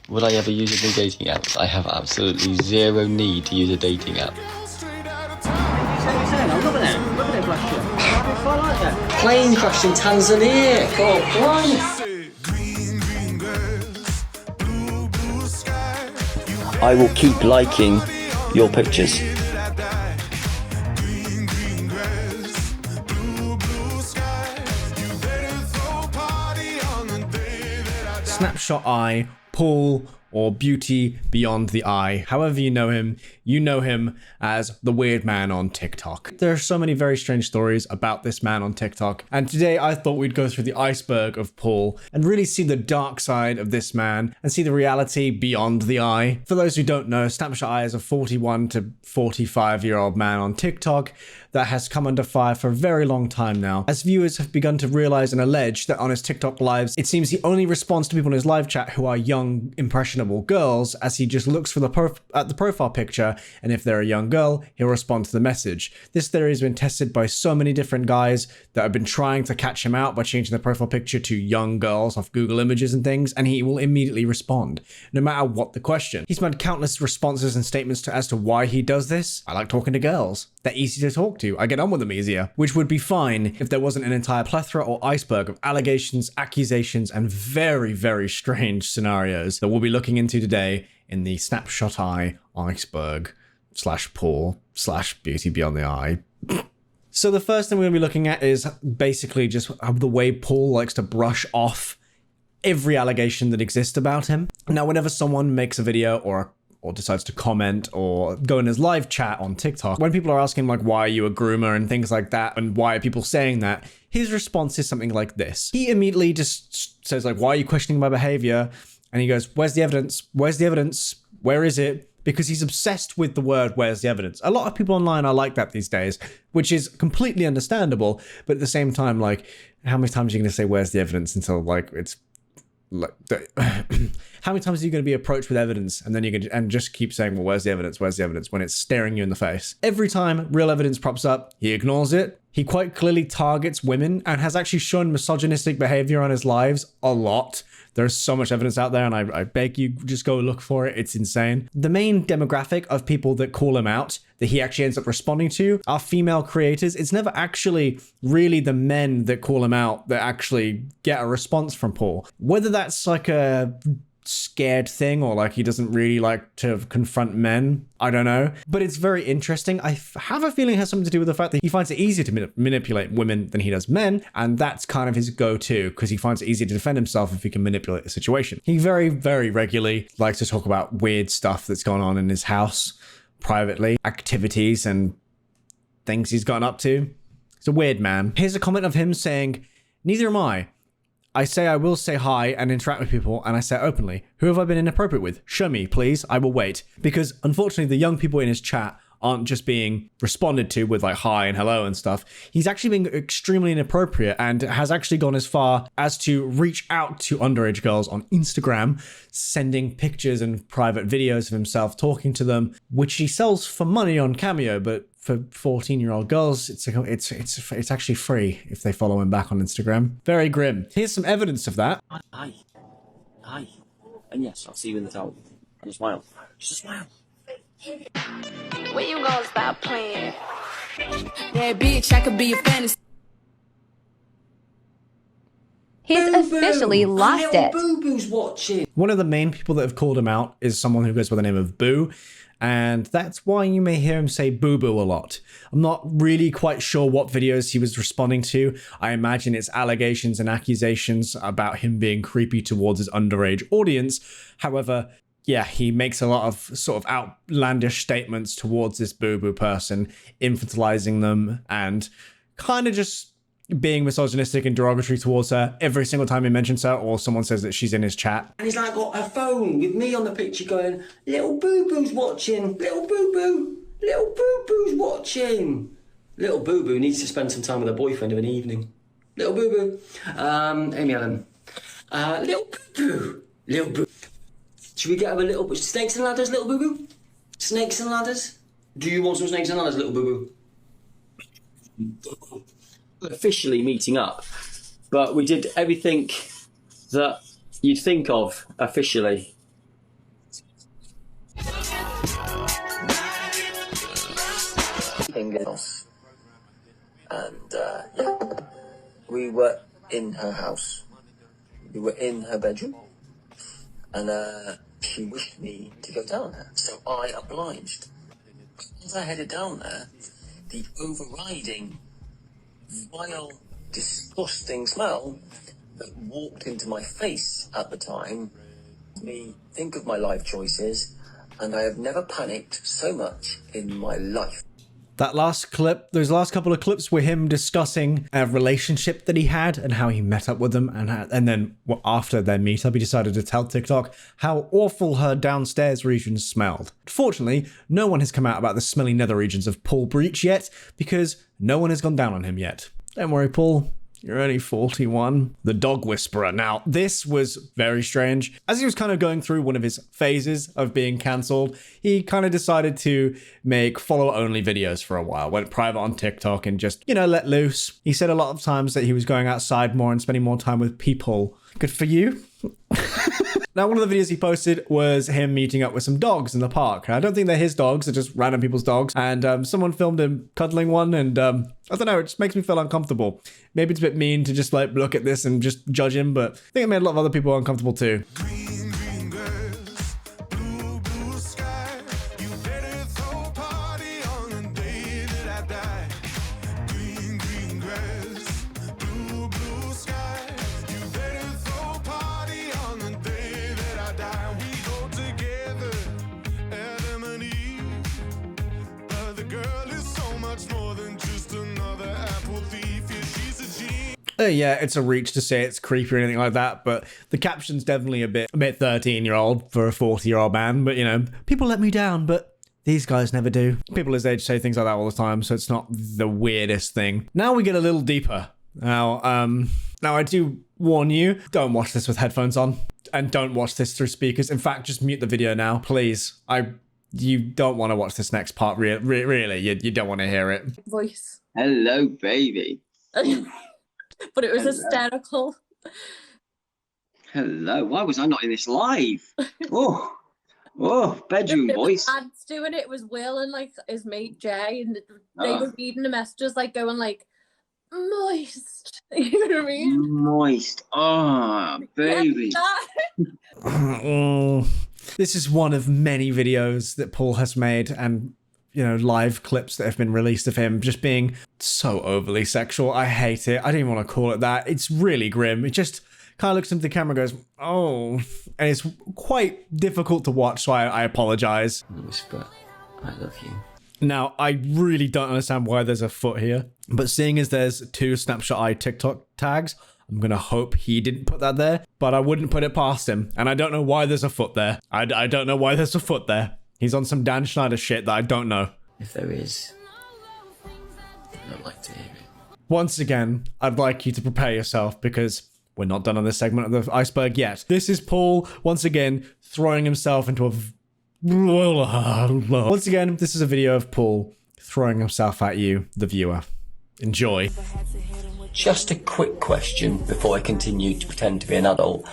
Would I ever use a dating app? I have absolutely zero need to use a dating app. Plane crash in Tanzania. God, blimey. I will keep liking your pictures. TheSnapshotEye, Paul, or Beauty Beyond the Eye. However you know him as the weird man on TikTok. There are so many very strange stories about this man on TikTok, and today I thought we'd go through the iceberg of Paul and really see the dark side of this man and see the reality beyond the eye. For those who don't know, TheSnapshotEye is a 41 to 45-year-old man on TikTok that has come under fire for a very long time now, as viewers have begun to realize and allege that on his TikTok lives, it seems he only responds to people in his live chat who are young, impressionable girls, as he just looks for at the profile picture, and if they're a young girl, he'll respond to the message. This theory has been tested by so many different guys that have been trying to catch him out by changing the profile picture to young girls off Google Images and things, and he will immediately respond, no matter what the question. He's made countless responses and statements as to why he does this. I like talking to girls. They're easy to talk to. I get on with them easier, which would be fine if there wasn't an entire plethora or iceberg of allegations, accusations, and very, very strange scenarios that we'll be looking into today in the TheSnapshotEye iceberg / Paul / Beauty Beyond the Eye. So the first thing we're going to be looking at is basically just the way Paul likes to brush off every allegation that exists about him. Now, whenever someone makes a video or decides to comment or go in his live chat on TikTok, when people are asking like, why are you a groomer and things like that, and why are people saying that, his response is something like this. He immediately just says like, why are you questioning my behavior? And he goes, where's the evidence? Where's the evidence? Where is it? Because he's obsessed with the word, where's the evidence? A lot of people online are like that these days, which is completely understandable. But at the same time, like, how many times are you going to say, where's the evidence, until like it's like, how many times are you going to be approached with evidence and then you can and just keep saying, well, where's the evidence? Where's the evidence? When it's staring you in the face. Every time real evidence props up, he ignores it. He quite clearly targets women and has actually shown misogynistic behavior on his lives a lot. There's so much evidence out there, and I beg you, just go look for it. It's insane. The main demographic of people that call him out, that he actually ends up responding to, are female creators. It's never actually really the men that call him out that actually get a response from Paul. Whether that's like a scared thing or like he doesn't really like to confront men, I don't know, but it's very interesting. I have a feeling it has something to do with the fact that he finds it easier to manipulate women than he does men, and that's kind of his go-to because he finds it easier to defend himself if he can manipulate the situation. He very, very regularly likes to talk about weird stuff that's gone on in his house privately, activities and things he's gotten up to. He's a weird man. Here's a comment of him saying, neither am I. I say I will say hi and interact with people, and I say it openly. Who have I been inappropriate with? Show me, please. I will wait. Because unfortunately, the young people in his chat aren't just being responded to with like hi and hello and stuff. He's actually being extremely inappropriate and has actually gone as far as to reach out to underage girls on Instagram, sending pictures and private videos of himself talking to them, which he sells for money on Cameo, but for 14-year-old girls, it's actually free if they follow him back on Instagram. Very grim. Here's some evidence of that. Hi. And yes, I'll see you in the tower. And a smile. Just a smile. When you gonna stop playing? Yeah, bitch, I could be a fantasy. He's officially lost it. Boo Boo's watching. One of the main people that have called him out is someone who goes by the name of Boo, and that's why you may hear him say boo boo a lot. I'm not really quite sure what videos he was responding to. I imagine it's allegations and accusations about him being creepy towards his underage audience. However, yeah, he makes a lot of sort of outlandish statements towards this boo boo person, infantilizing them and kind of just being misogynistic and derogatory towards her every single time he mentions her or someone says that she's in his chat. And he's like got a phone with me on the picture going, little Boo Boo's watching, little Boo Boo, little Boo Boo's watching. Little Boo Boo needs to spend some time with her boyfriend of an evening. Little Boo Boo. Amy Ellen. Little Boo Boo. Little Boo. Should we get her a little snakes and ladders, little Boo Boo? Snakes and ladders? Do you want some snakes and ladders, little Boo Boo? Officially meeting up, but we did everything that you'd think of officially. fingers. And yeah, we were in her house. We were in her bedroom. And she wished me to go down there. So I obliged. As I headed down there, the overriding, vile, disgusting smell that walked into my face at the time made me think of my life choices, and I have never panicked so much in my life. That last clip, those last couple of clips were him discussing a relationship that he had and how he met up with them, and then after their meetup, he decided to tell TikTok how awful her downstairs regions smelled. Fortunately, no one has come out about the smelly nether regions of Paul Breach yet, because no one has gone down on him yet. Don't worry, Paul. You're only 41. The Dog Whisperer. Now, this was very strange. As he was kind of going through one of his phases of being cancelled, he kind of decided to make follow-only videos for a while. Went private on TikTok and just, you know, let loose. He said a lot of times that he was going outside more and spending more time with people. Good for you. Now, one of the videos he posted was him meeting up with some dogs in the park. I don't think they're his dogs, they're just random people's dogs. And someone filmed him cuddling one, and I don't know, it just makes me feel uncomfortable. Maybe it's a bit mean to just like look at this and just judge him, but I think it made a lot of other people uncomfortable too. Yeah, it's a reach to say it's creepy or anything like that, but the caption's definitely a bit 13-year-old for a 40-year-old man. But, you know, people let me down, but these guys never do. People his age say things like that all the time, so it's not the weirdest thing. Now we get a little deeper. Now I do warn you, don't watch this with headphones on, and don't watch this through speakers. In fact, just mute the video now, please. You don't want to watch this next part, really. You don't want to hear it. Voice. Hello, baby. But it was hysterical. Hello. Why was I not in this live? Oh, bedroom voice. Lads doing it. It was Will and like his mate Jay, and they were reading the messages like going like moist. You know what I mean? Moist. Oh, baby. This is one of many videos that Paul has made, and you know, live clips that have been released of him just being so overly sexual. I hate it. I don't even want to call it that. It's really grim. It just kind of looks into the camera and goes, oh, and it's quite difficult to watch, so I apologize. Whisper, I love you. Now, I really don't understand why there's a foot here, but seeing as there's 2 TheSnapshotEye TikTok tags, I'm going to hope he didn't put that there, but I wouldn't put it past him. And I don't know why there's a foot there. I don't know why there's a foot there. He's on some Dan Schneider shit that I don't know. If there is, I'd like to hear it. Once again, I'd like you to prepare yourself because we're not done on this segment of the Iceberg yet. This is Paul, once again, throwing himself into a... Once again, this is a video of Paul throwing himself at you, the viewer. Enjoy. Just a quick question before I continue to pretend to be an adult.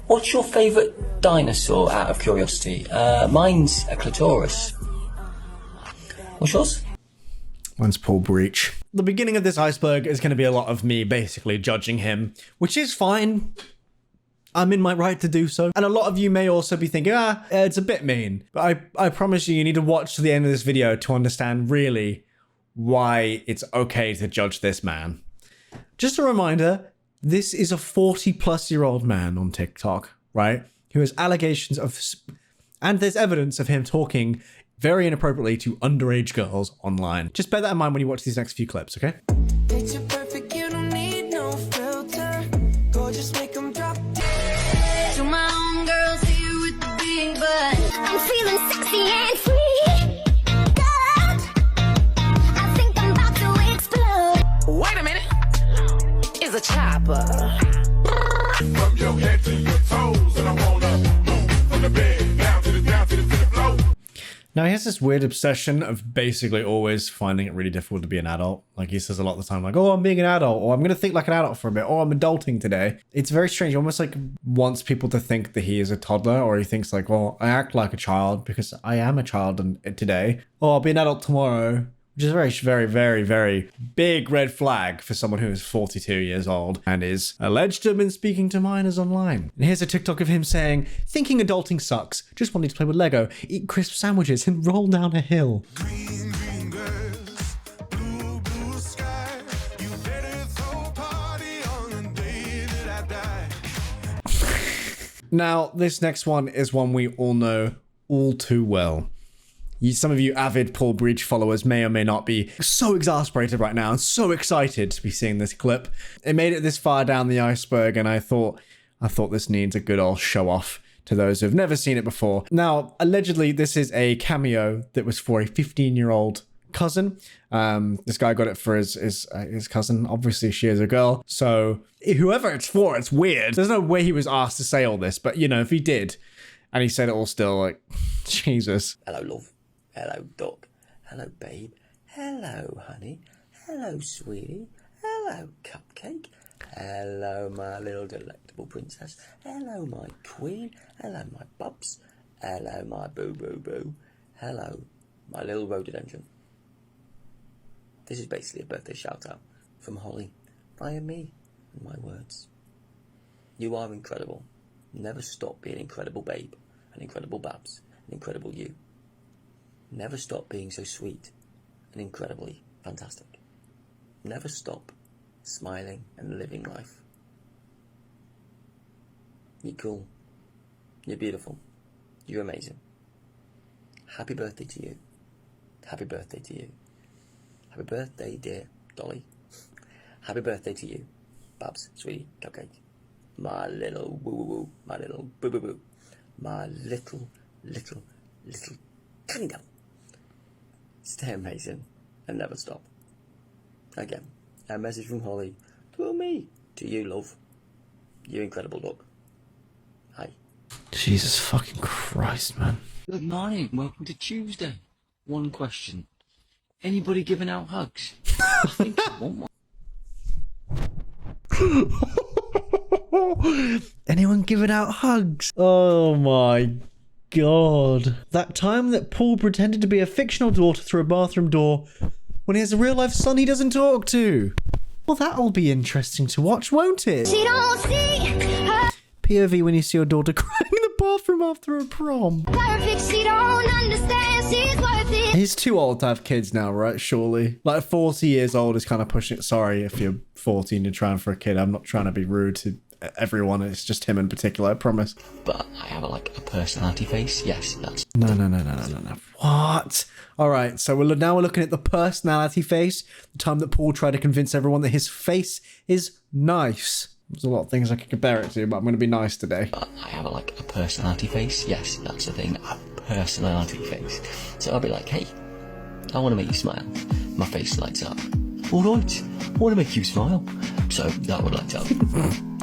What's your favourite dinosaur, out of curiosity? Mine's a clitoris. What's yours? Mine's Paul Breach. The beginning of this Iceberg is going to be a lot of me basically judging him, which is fine. I'm in my right to do so. And a lot of you may also be thinking, it's a bit mean. But I promise you need to watch to the end of this video to understand really why it's okay to judge this man. Just a reminder, this is a 40-plus-year-old man on TikTok, right? Who has allegations of... And there's evidence of him talking very inappropriately to underage girls online. Just bear that in mind when you watch these next few clips, okay? Picture perfect, you don't need no filter. Gorgeous, make them drop. To my own girls here with the big butt. I'm feeling sexy and free. God, I think I'm about to explode. Wait a minute. It's a chopper. From your head to your toes, and I wanna move from the bed down to the floor. Now, he has this weird obsession of basically always finding it really difficult to be an adult. Like, he says a lot of the time, like, oh, I'm being an adult, or I'm going to think like an adult for a bit, or I'm adulting today. It's very strange. He almost like wants people to think that he is a toddler, or he thinks like, well, I act like a child because I am a child today. Oh, I'll be an adult tomorrow. Which is a very, very, very, very big red flag for someone who is 42 years old and is alleged to have been speaking to minors online. And here's a TikTok of him saying, thinking adulting sucks, just wanting to play with Lego, eat crisp sandwiches and roll down a hill. Green, green grass, blue, blue sky. You better throw a party on the day that I die. Now, this next one is one we all know all too well. Some of you avid Paul Breach followers may or may not be so exasperated right now and so excited to be seeing this clip. It made it this far down the iceberg, and I thought this needs a good old show off to those who've never seen it before. Now, allegedly, this is a cameo that was for a 15-year-old cousin. This guy got it for his cousin. Obviously, she is a girl. So whoever it's for, it's weird. There's no way he was asked to say all this, but you know, if he did, and he said it all still, like, Jesus. Hello, love. Hello, duck. Hello, babe. Hello, honey. Hello, sweetie. Hello, cupcake. Hello, my little delectable princess. Hello, my queen. Hello, my bubs. Hello, my boo-boo-boo. Hello, my little rhododendron. This is basically a birthday shout-out from Holly via me and my words. You are incredible. Never stop being incredible, babe. An incredible babs. An incredible you. Never stop being so sweet and incredibly fantastic. Never stop smiling and living life. You're cool. You're beautiful. You're amazing. Happy birthday to you. Happy birthday to you. Happy birthday, dear Dolly. Happy birthday to you, Babs, sweetie, cupcake. My little woo-woo-woo. My little boo-boo-boo. My little tiny devil. Stay amazing and never stop. Again, a message from Holly to me, to you, love. You incredible dog. Hi. Jesus fucking Christ, man. Good morning. Welcome to Tuesday. One question. Anybody giving out hugs? I think I want one. Anyone giving out hugs? Oh my God. That time that Paul pretended to be a fictional daughter through a bathroom door when he has a real life son he doesn't talk to. Well, that'll be interesting to watch, won't it? She don't see her POV when you see your daughter crying in the bathroom after a prom. perfect. She don't understand she's worth it. He's too old to have kids now, right? Surely. Like 40 years old is kind of pushing it. Sorry if you're 14 and trying for a kid. I'm not trying to be rude to everyone. It's just him in particular, I promise. But I have a personality face. Yes, that's... No. What? All right, so we're looking at the personality face. The time that Paul tried to convince everyone that his face is nice. There's a lot of things I could compare it to, but I'm going to be nice today. But I have a personality face. Yes, that's the thing. A personality face. So I'll be like, hey, I want to make you smile. My face lights up. All right, I want to make you smile. So that would light up.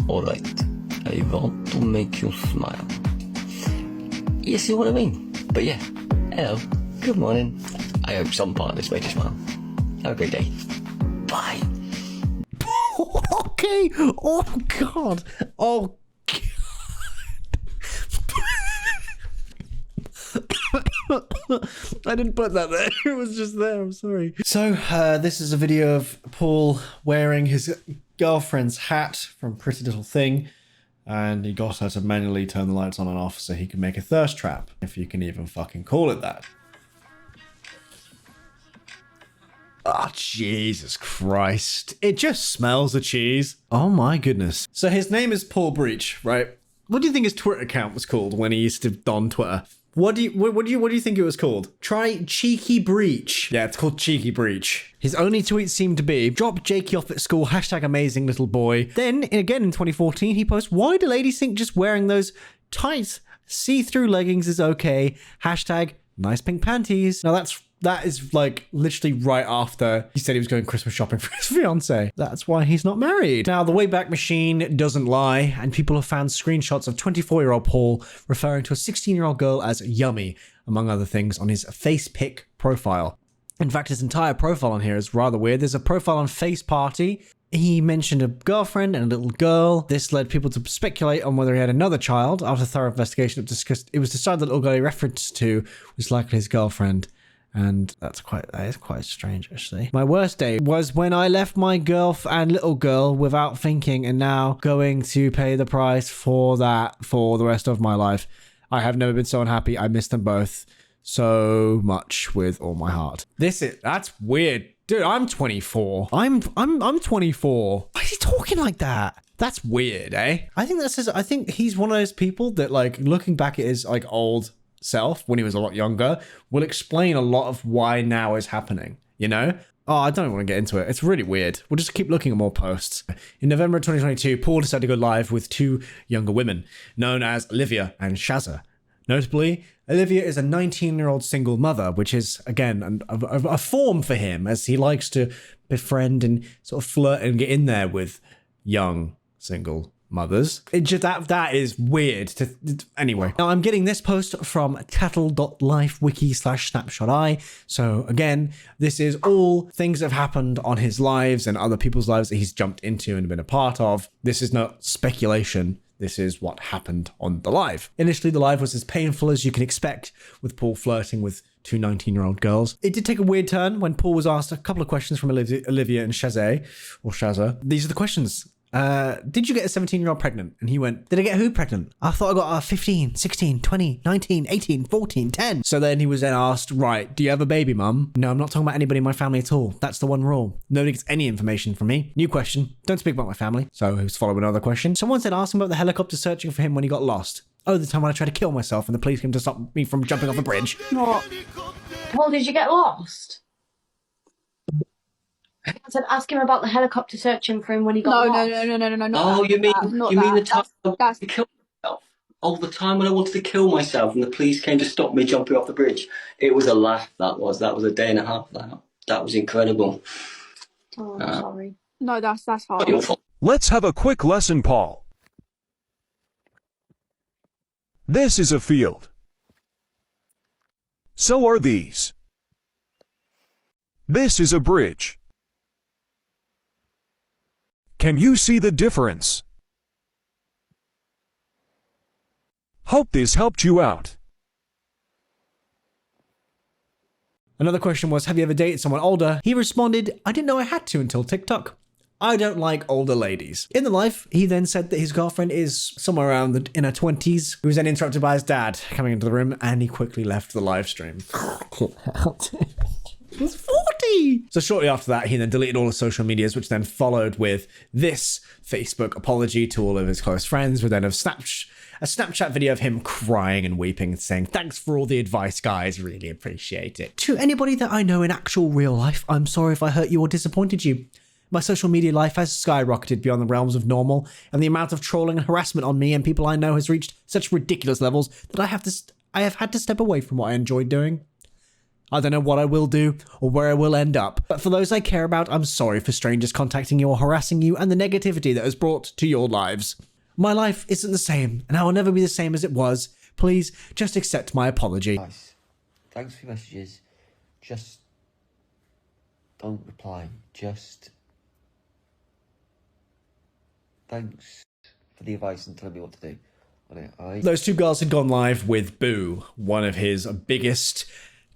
All right, I want to make you smile. You see what I mean? But yeah, hello, good morning. I hope some part of this made you smile. Have a great day. Bye. Okay. Oh God. Oh God. I didn't put that there. It was just there. I'm sorry. So this is a video of Paul wearing his girlfriend's hat from Pretty Little Thing, and he got her to manually turn the lights on and off so he could make a thirst trap, if you can even fucking call it that. Oh, Jesus Christ. It just smells of cheese. Oh my goodness. So his name is Paul Breach, right? What do you think his Twitter account was called when he used to don Twitter? What do you think it was called? Try Cheeky Breach. Yeah, it's called Cheeky Breach. His only tweets seem to be, drop Jakey off at school, hashtag amazing little boy. Then, again in 2014, he posts, why do ladies think just wearing those tight see-through leggings is okay? Hashtag nice pink panties. Now that's That is like literally right after he said he was going Christmas shopping for his fiance. That's why he's not married. Now, the Wayback Machine doesn't lie, and people have found screenshots of 24-year-old Paul referring to a 16-year-old girl as yummy, among other things, on his face pic profile. In fact, his entire profile on here is rather weird. There's a profile on Face Party. He mentioned a girlfriend and a little girl. This led people to speculate on whether he had another child. After thorough investigation, it was decided that the little girl he referenced to was likely his girlfriend. And that is quite strange, actually. My worst day was when I left my girl and little girl without thinking, and now going to pay the price for that for the rest of my life. I have never been so unhappy. I miss them both so much with all my heart. That's weird. Dude, I'm 24. I'm 24. Why is he talking like that? That's weird, eh? I think he's one of those people that, like, looking back at his like old self when he was a lot younger will explain a lot of why now is happening, you know? Oh, I don't want to get into it. It's really weird. We'll just keep looking at more posts. In November 2022, Paul decided to go live with two younger women known as Olivia and Shazza. Notably, Olivia is a 19-year-old single mother, which is, again, a form for him, as he likes to befriend and sort of flirt and get in there with young single mothers. That is weird. Anyway, now I'm getting this post from tattle.life wiki/snapshoteye. So again, this is all things that have happened on his lives and other people's lives that he's jumped into and been a part of. This is not speculation. This is what happened on the live. Initially, the live was as painful as you can expect, with Paul flirting with two 19-year-old girls. It did take a weird turn when Paul was asked a couple of questions from Olivia and Shazza. These are the questions. Did you get a 17-year-old pregnant? And he went, did I get who pregnant? I thought I got 15, 16, 20, 19, 18, 14, 10. So then he was then asked, right, do you have a baby, mum? No, I'm not talking about anybody in my family at all. That's the one rule. Nobody gets any information from me. New question. Don't speak about my family. So he was following another question. Someone said, ask him about the helicopter searching for him when he got lost. Oh, the time when I tried to kill myself and the police came to stop me from jumping off a bridge. What? Well, did you get lost? I said, ask him about the helicopter searching for him when he got lost. No. Oh, you mean the time I wanted to kill myself? Oh, the time when I wanted to kill myself and the police came to stop me jumping off the bridge. It was a laugh. That was a day and a half. That was incredible. Oh, I'm sorry. No, that's hard. Your fault. Let's have a quick lesson, Paul. This is a field. So are these. This is a bridge. Can you see the difference? Hope this helped you out. Another question was, have you ever dated someone older? He responded, I didn't know I had to until TikTok. I don't like older ladies. In the live, he then said that his girlfriend is somewhere around in her 20s. He was then interrupted by his dad coming into the room, and he quickly left the live stream. He's 40! So shortly after that, he then deleted all his social medias, which then followed with this Facebook apology to all of his close friends, with then a Snapchat video of him crying and weeping, saying, thanks for all the advice, guys. Really appreciate it. To anybody that I know in actual real life, I'm sorry if I hurt you or disappointed you. My social media life has skyrocketed beyond the realms of normal, and the amount of trolling and harassment on me and people I know has reached such ridiculous levels that I have had to step away from what I enjoyed doing. I don't know what I will do or where I will end up, but for those I care about, I'm sorry for strangers contacting you or harassing you and the negativity that has brought to your lives. My life isn't the same, and I will never be the same as it was. Please, just accept my apology. Guys, thanks for your messages. Just don't reply. Just thanks for the advice and telling me what to do on it, alright? Those two girls had gone live with Boo, one of his biggest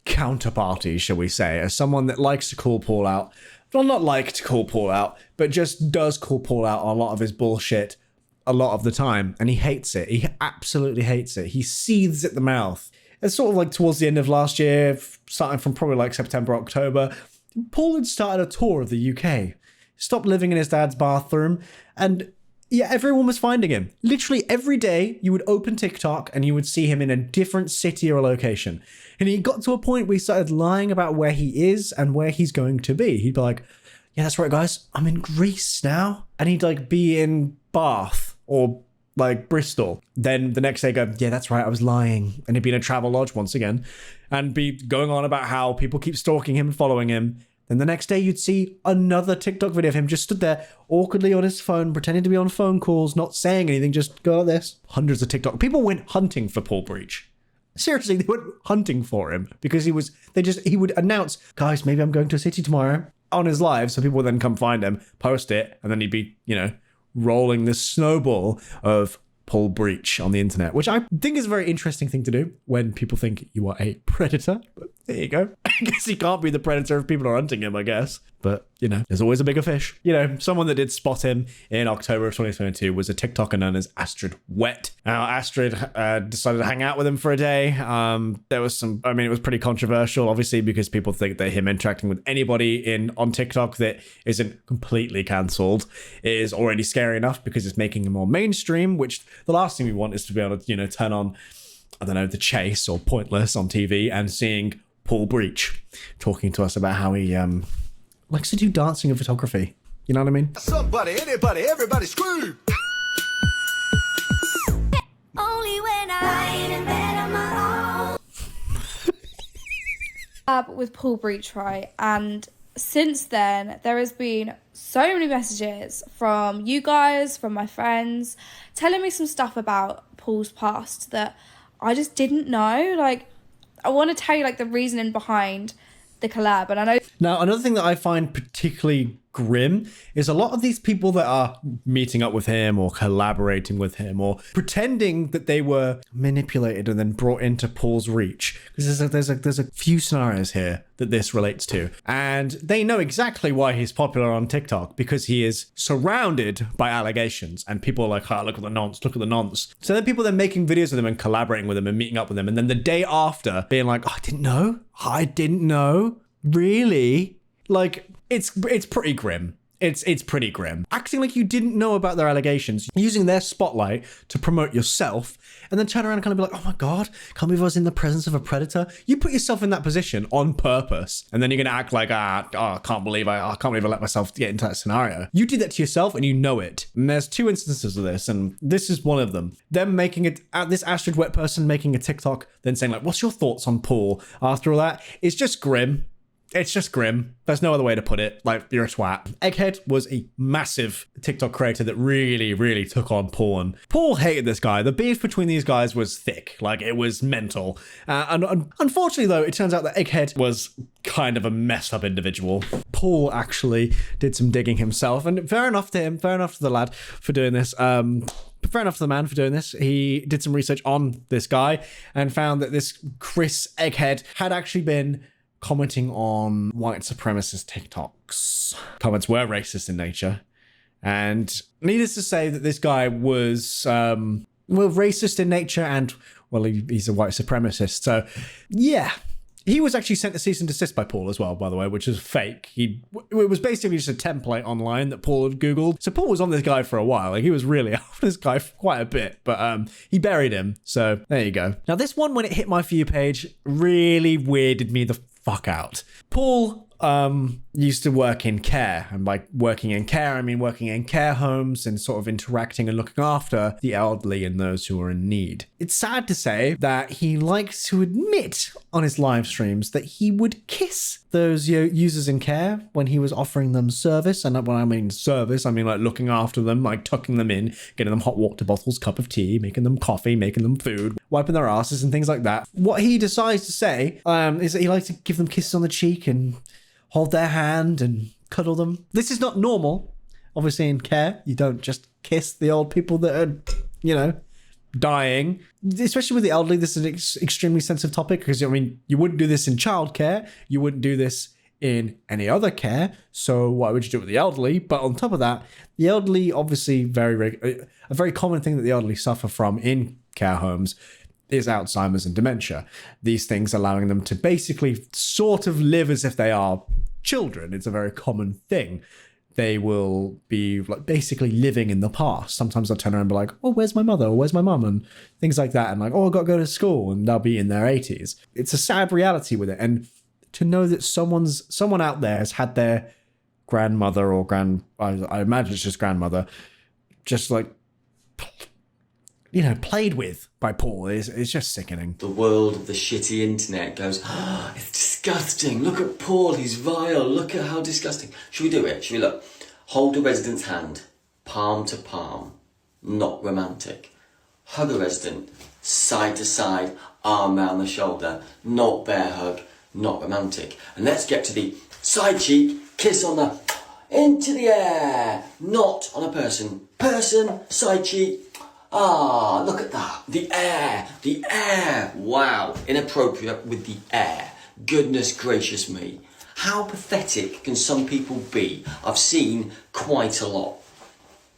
counterparties, shall we say, as someone that likes to call Paul out. Well, not like to call Paul out, but just does call Paul out on a lot of his bullshit a lot of the time, and he hates it. He absolutely hates it. He seethes at the mouth. It's sort of like towards the end of last year, starting from probably like September, October, Paul had started a tour of the UK. Stopped living in his dad's bathroom, and yeah, everyone was finding him. Literally every day, you would open TikTok and you would see him in a different city or a location. And he got to a point where he started lying about where he is and where he's going to be. He'd be like, yeah, that's right, guys. I'm in Greece now. And he'd like be in Bath or like Bristol. Then the next day go, yeah, that's right, I was lying. And he'd be in a travel lodge once again and be going on about how people keep stalking him and following him. Then the next day you'd see another TikTok video of him just stood there awkwardly on his phone, pretending to be on phone calls, not saying anything, just go like this. Hundreds of TikTok. People went hunting for Paul Breach. Seriously, they went hunting for him because he would announce, guys, maybe I'm going to a city tomorrow on his live. So people would then come find him, post it, and then he'd be, rolling this snowball of Paul Breach on the internet, which I think is a very interesting thing to do when people think you are a predator. But there you go. I guess he can't be the predator if people are hunting him, I guess. But, there's always a bigger fish. Someone that did spot him in October of 2022 was a TikToker known as Astrid Wet. Now, Astrid decided to hang out with him for a day. There was it was pretty controversial, obviously, because people think that him interacting with anybody on TikTok that isn't completely cancelled is already scary enough because it's making him more mainstream, which the last thing we want is to be able to, turn on, I don't know, The Chase or Pointless on TV and seeing Paul Breach talking to us about how he likes to do dancing and photography. You know what I mean? Somebody, anybody, everybody scream! Only when I'm in bed on my own. With Paul Breach, right? And since then, there has been so many messages from you guys, from my friends, telling me some stuff about Paul's past that I just didn't know. Like, I want to tell you, the reasoning behind the collab. And I know... Now, another thing that I find particularly grim is a lot of these people that are meeting up with him or collaborating with him or pretending that they were manipulated and then brought into Paul's reach. Because there's a few scenarios here that this relates to. And they know exactly why he's popular on TikTok, because he is surrounded by allegations and people are like, oh, look at the nonce, look at the nonce. So then people are making videos with him and collaborating with him and meeting up with him. And then the day after being like, oh, I didn't know. Really? It's pretty grim. It's pretty grim. Acting like you didn't know about their allegations, using their spotlight to promote yourself, and then turn around and kind of be like, oh my God, can't believe I was in the presence of a predator. You put yourself in that position on purpose, and then you're going to act like, I can't believe I let myself get into that scenario. You did that to yourself and you know it. And there's two instances of this, and this is one of them. Them making it, this Astrid Wet person making a TikTok, then saying what's your thoughts on Paul after all that? It's just grim. It's just grim. There's no other way to put it. You're a twat. Egghead was a massive TikTok creator that really, really took on Paul. And Paul hated this guy. The beef between these guys was thick. It was mental. And unfortunately, though, it turns out that Egghead was kind of a messed up individual. Paul actually did some digging himself. And fair enough to him. Fair enough to the lad for doing this. Fair enough to the man for doing this. He did some research on this guy and found that this Chris Egghead had actually been commenting on white supremacist TikToks. Comments were racist in nature. And needless to say that this guy was, racist in nature and, he's a white supremacist. So, yeah. He was actually sent a cease and desist by Paul as well, by the way, which is fake. It was basically just a template online that Paul had Googled. So Paul was on this guy for a while. He was really after this guy for quite a bit, but he buried him. So there you go. Now this one, when it hit my For You page, really weirded me the fuck out. Paul used to work in care, and by working in care I mean working in care homes and sort of interacting and looking after the elderly and those who are in need. It's sad to say that he likes to admit on his live streams that he would kiss those users in care when he was offering them service. And when I mean service, I mean looking after them, tucking them in, getting them hot water bottles, cup of tea, making them coffee, making them food, wiping their asses and things like that. What he decides to say is that he likes to give them kisses on the cheek and hold their hand and cuddle them. This is not normal. Obviously in care, you don't just kiss the old people that are, dying. Especially with the elderly, this is an extremely sensitive topic because, you wouldn't do this in childcare. You wouldn't do this in any other care. So why would you do it with the elderly? But on top of that, the elderly, obviously a very common thing that the elderly suffer from in care homes is Alzheimer's and dementia. These things allowing them to basically sort of live as if they are children. It's a very common thing. They will be basically living in the past. Sometimes they'll turn around and be like, oh, where's my mother? Or where's my mum? And things like that. And oh, I've got to go to school. And they'll be in their 80s. It's a sad reality with it. And to know that someone out there has had their grandmother or I imagine it's just grandmother, just played with by Paul is just sickening. The world of the shitty internet goes, oh, it's disgusting. Look at Paul, he's vile. Look at how disgusting. Should we do it? Should we look? Hold a resident's hand, palm to palm, not romantic. Hug a resident, side to side, arm round the shoulder, not bear hug, not romantic. And let's get to the side cheek, kiss on the, into the air, not on a person. Person, side cheek. Ah, look at that. The air. Wow. Inappropriate with the air. Goodness gracious me. How pathetic can some people be? I've seen quite a lot.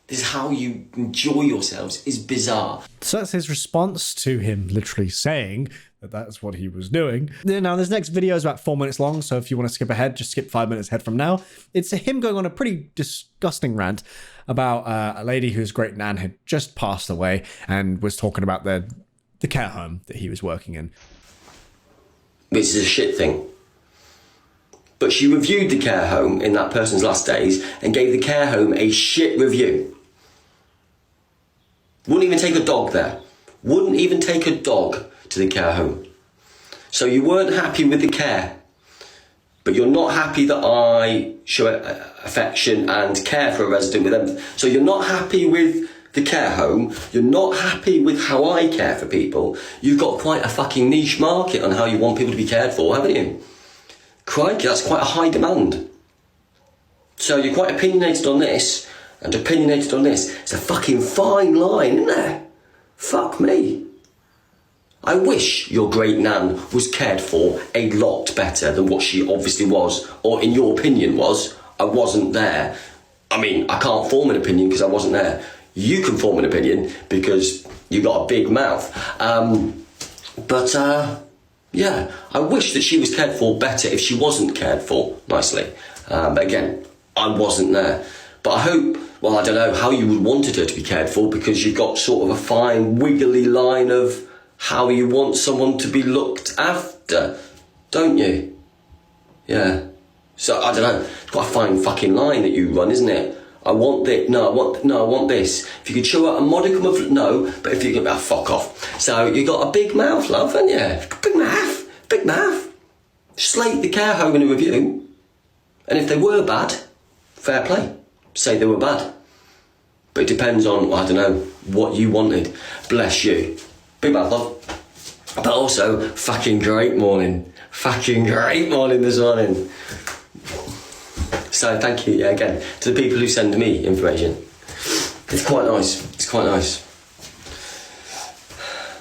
This is how you enjoy yourselves is bizarre. So that's his response to him literally saying that that's what he was doing. Now, this next video is about 4 minutes long, so if you want to skip ahead, just skip 5 minutes ahead from now. It's him going on a pretty disgusting rant about a lady whose great nan had just passed away and was talking about the care home that he was working in. This is a shit thing. But she reviewed the care home in that person's last days and gave the care home a shit review. Wouldn't even take a dog there. Wouldn't even take a dog to the care home. So you weren't happy with the care, but you're not happy that I show affection and care for a resident with them. So you're not happy with the care home, you're not happy with how I care for people. You've got quite a fucking niche market on how you want people to be cared for, haven't you? Crikey, that's quite a high demand. So you're quite opinionated on this and opinionated on this. It's a fucking fine line, isn't there? Fuck me. I wish your great nan was cared for a lot better than what she obviously was, or in your opinion was. I wasn't there. I mean, I can't form an opinion because I wasn't there. You can form an opinion because you got a big mouth. Yeah, I wish that she was cared for better if she wasn't cared for nicely. But again, I wasn't there. But I hope, well, I don't know how you would wanted her to be cared for, because you've got sort of a fine wiggly line of how you want someone to be looked after, don't you? Yeah. So, I don't know, it's quite a fine fucking line that you run, isn't it? I want this, I want this. If you could show out a modicum of, no, but if you could, fuck off. So, you got a big mouth, love, haven't you? Big mouth. Slate the care home in a review. And if they were bad, fair play. Say they were bad. But it depends on, I don't know, what you wanted. Bless you. Big mouth, love. But also, fucking great morning. Fucking great morning this morning. So thank you, yeah, again, to the people who send me information. It's quite nice. It's quite nice.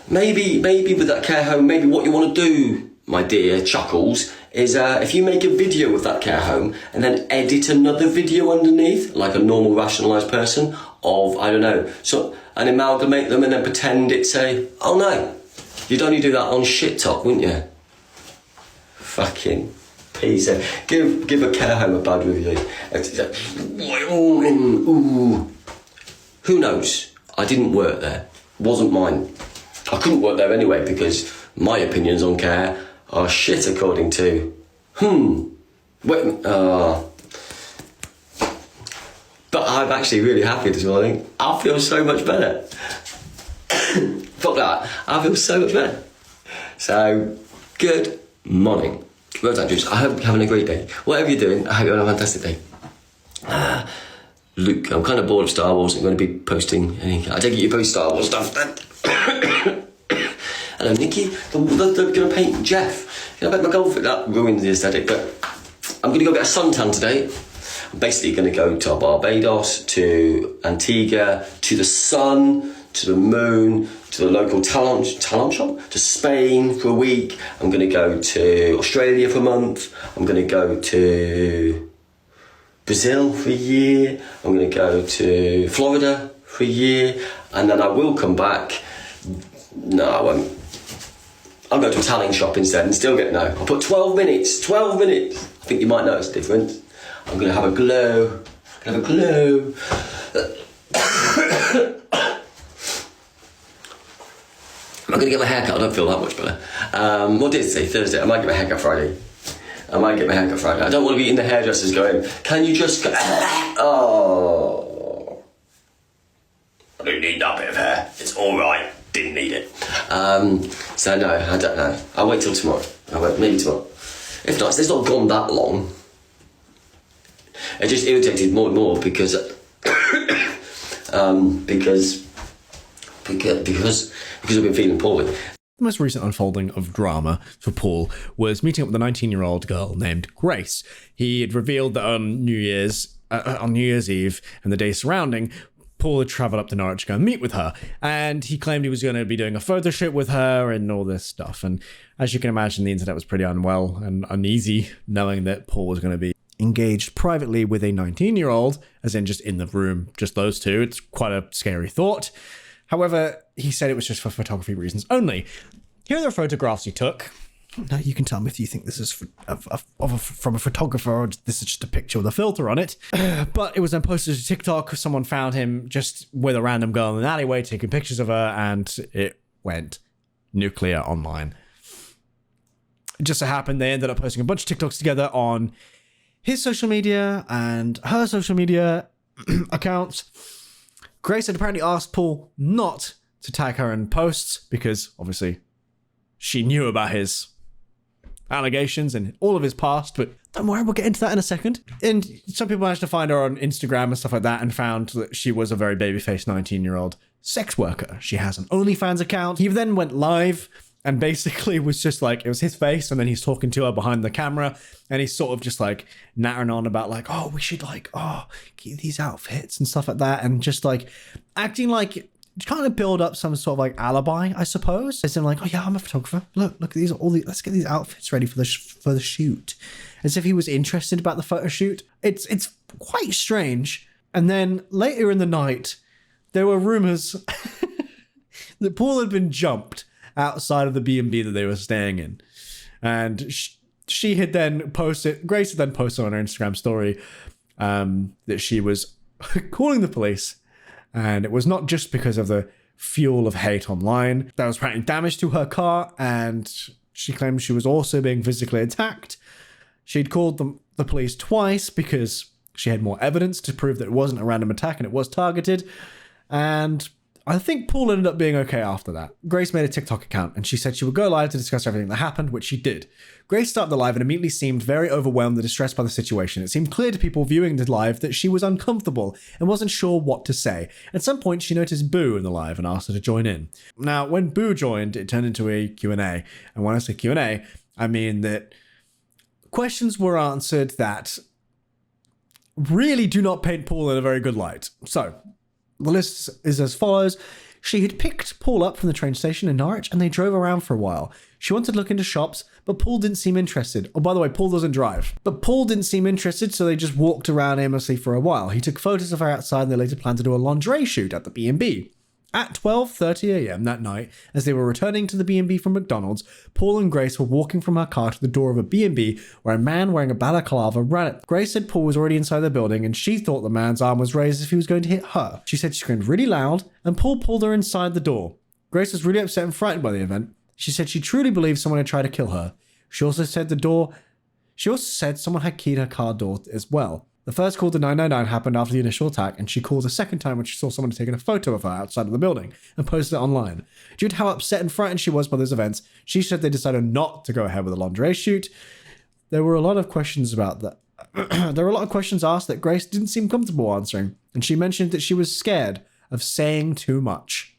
Maybe with that care home, maybe what you want to do, my dear Chuckles, is if you make a video of that care home and then edit another video underneath, like a normal rationalised person, of, I don't know, so, and amalgamate them and then pretend it's a, oh no, you'd only do that on shit talk, wouldn't you? Fucking piece of, give a care home a bad review. Ooh. Who knows? I didn't work there. Wasn't mine. I couldn't work there anyway because my opinions on care are shit according to... But I'm actually really happy this morning. I feel so much better. Fuck that. I feel so much better. So, good morning. Rose Andrews, I hope you're having a great day. Whatever you're doing, I hope you're having a fantastic day. Luke, I'm kind of bored of Star Wars. I'm going to be posting any... I take it you post Star Wars stuff then. Hello, Nikki. They're going to paint Jeff. I bet my golf, that ruins the aesthetic, but I'm going to go get a suntan today. I'm basically going to go to Barbados, to Antigua, to the sun, to the moon, to the local talent shop, to Spain for a week. I'm going to go to Australia for a month. I'm going to go to Brazil for a year. I'm going to go to Florida for a year. And then I will come back. No, I won't. I'll go to a tanning shop instead and still get no. I'll put 12 minutes. 12 minutes. I think you might notice the difference. I'm going to have a glow. I'm going to get my hair cut. I don't feel that much better. What did it say? Thursday. I might get my hair cut Friday. I don't want to be in the hairdressers going, can you just... Oh. didn't need that bit of hair. It's all right. Didn't need it. So no, I don't know. I'll wait till tomorrow. Maybe tomorrow. If not, it's not gone that long. It just irritated more and more because I've been feeling poorly. The most recent unfolding of drama for Paul was meeting up with a 19-year-old girl named Grace. He had revealed that on New Year's Eve and the days surrounding, Paul had travelled up to Norwich to go and meet with her, and he claimed he was going to be doing a photo shoot with her and all this stuff. And as you can imagine, the internet was pretty unwell and uneasy knowing that Paul was going to be engaged privately with a 19-year-old, as in just in the room, just those two. It's quite a scary thought. However, he said it was just for photography reasons only. Here are the photographs he took. Now you can tell me if you think this is from a photographer or this is just a picture with a filter on it. But it was then posted to TikTok. Someone found him just with a random girl in an alleyway taking pictures of her, and it went nuclear online. It just so happened they ended up posting a bunch of TikToks together on his social media and her social media accounts. Grace had apparently asked Paul not to tag her in posts because obviously she knew about his allegations and all of his past, but don't worry, we'll get into that in a second. And some people managed to find her on Instagram and stuff like that and found that she was a very baby-faced 19-year-old sex worker. She has an OnlyFans account. He then went live and basically was just like, it was his face and then he's talking to her behind the camera and he's sort of just like nattering on about like, oh, we should like, keep these outfits and stuff like that, and just like acting like, kind of build up some sort of like alibi, I suppose. As in like, oh yeah, I'm a photographer. Look at these, let's get these outfits ready for the shoot. As if he was interested about the photo shoot. It's quite strange. And then later in the night, there were rumors that Paul had been jumped outside of the B&B that they were staying in. And she had then posted, Grace had then posted on her Instagram story that she was calling the police. And it was not just because of the fuel of hate online. There was apparently damage to her car, and she claimed she was also being physically attacked. She'd called the police twice because she had more evidence to prove that it wasn't a random attack and it was targeted. And I think Paul ended up being okay after that. Grace made a TikTok account and she said she would go live to discuss everything that happened, which she did. Grace started the live and immediately seemed very overwhelmed and distressed by the situation. It seemed clear to people viewing the live that she was uncomfortable and wasn't sure what to say. At some point, she noticed Boo in the live and asked her to join in. Now, when Boo joined, it turned into a Q&A. And when I say Q&A, I mean that questions were answered that really do not paint Paul in a very good light. So, the list is as follows. She had picked Paul up from the train station in Norwich and they drove around for a while. She wanted to look into shops, but Paul didn't seem interested. Oh, by the way, Paul doesn't drive. But Paul didn't seem interested, so they just walked around aimlessly for a while. He took photos of her outside and they later planned to do a lingerie shoot at the B&B. At 12:30 a.m. that night, as they were returning to the B&B from McDonald's, Paul and Grace were walking from her car to the door of a B&B where a man wearing a balaclava ran it. Grace said Paul was already inside the building and she thought the man's arm was raised as if he was going to hit her. She said she screamed really loud and Paul pulled her inside the door. Grace was really upset and frightened by the event. She said she truly believed someone had tried to kill her. She also said someone had keyed her car door as well. The first call to 999 happened after the initial attack, and she called a second time when she saw someone taking a photo of her outside of the building and posted it online. Due to how upset and frightened she was by those events, she said they decided not to go ahead with the lingerie shoot. There were a lot of questions about that. There were a lot of questions asked that Grace didn't seem comfortable answering, and she mentioned that she was scared of saying too much.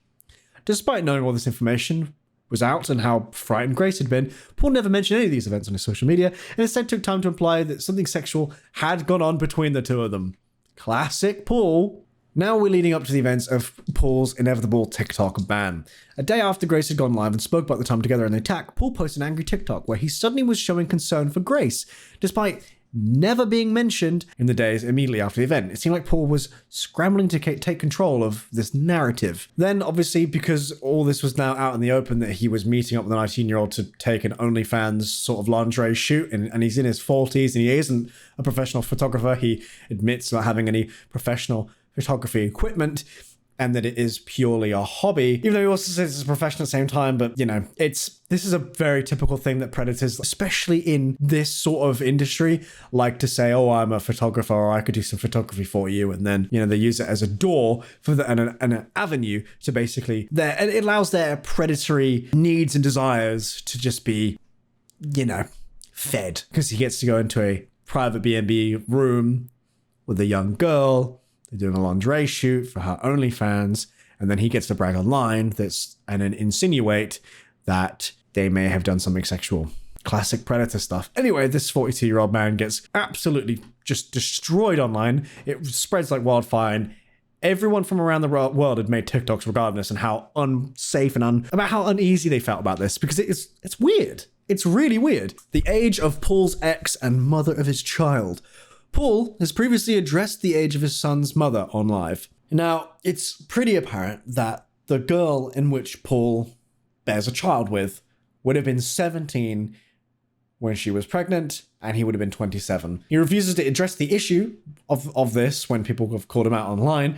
Despite knowing all this information was out and how frightened Grace had been, Paul never mentioned any of these events on his social media and instead took time to imply that something sexual had gone on between the two of them. Classic Paul. Now we're leading up to the events of Paul's inevitable TikTok ban. A day after Grace had gone live and spoke about the time together in the attack, Paul posted an angry TikTok where he suddenly was showing concern for Grace, despite never being mentioned in the days immediately after the event. It seemed like Paul was scrambling to take control of this narrative. Then, obviously, because all this was now out in the open that he was meeting up with a 19-year-old to take an OnlyFans sort of lingerie shoot, and he's in his 40s and he isn't a professional photographer. He admits not having any professional photography equipment. and that it is purely a hobby, even though he also says it's a profession at the same time. But, you know, this is a very typical thing that predators, especially in this sort of industry, like to say, oh, I'm a photographer, or I could do some photography for you. And then, you know, they use it as a door for an avenue to basically, and it allows their predatory needs and desires to just be, you know, fed, because he gets to go into a private B&B room with a young girl. They're doing a lingerie shoot for her OnlyFans, and then he gets to brag online and then insinuate that they may have done something sexual. Classic predator stuff. Anyway, this 42-year-old man gets absolutely just destroyed online. It spreads like wildfire, and everyone from around the world had made TikToks regarding this and how unsafe and about how uneasy they felt about this, because it's weird. It's really weird. The age of Paul's ex and mother of his child. Paul has previously addressed the age of his son's mother on live. Now, it's pretty apparent that the girl in which Paul bears a child with would have been 17 when she was pregnant, and he would have been 27. He refuses to address the issue of this when people have called him out online.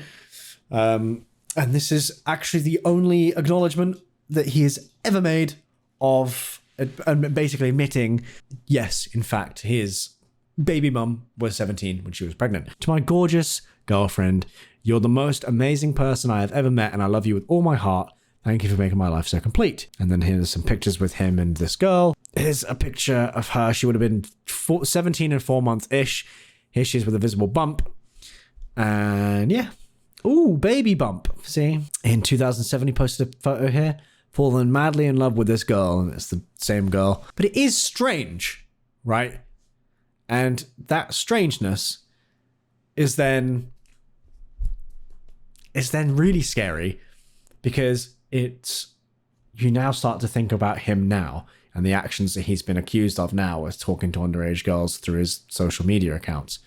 And this is actually the only acknowledgement that he has ever made of basically admitting, yes, in fact, his baby mum was 17 when she was pregnant. To my gorgeous girlfriend, you're the most amazing person I have ever met, and I love you with all my heart. Thank you for making my life so complete. And then here's some pictures with him and this girl. Here's a picture of her. She would have been 17 and 4 months-ish. Here she is with a visible bump. And yeah. Ooh, baby bump. See? In 2007, he posted a photo here. Fallen madly in love with this girl, and it's the same girl. But it is strange, right? And that strangeness is then really scary, because you now start to think about him now and the actions that he's been accused of now as talking to underage girls through his social media accounts.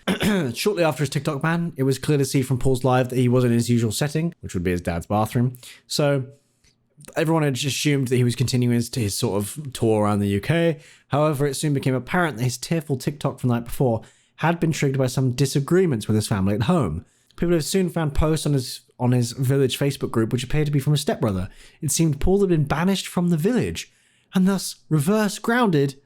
Shortly after his TikTok ban, it was clear to see from Paul's live that he wasn't in his usual setting, which would be his dad's bathroom. So everyone had just assumed that he was continuing his sort of tour around the UK. However, it soon became apparent that his tearful TikTok from the night before had been triggered by some disagreements with his family at home. People have soon found posts on his village Facebook group which appeared to be from his stepbrother. It seemed Paul had been banished from the village and thus reverse grounded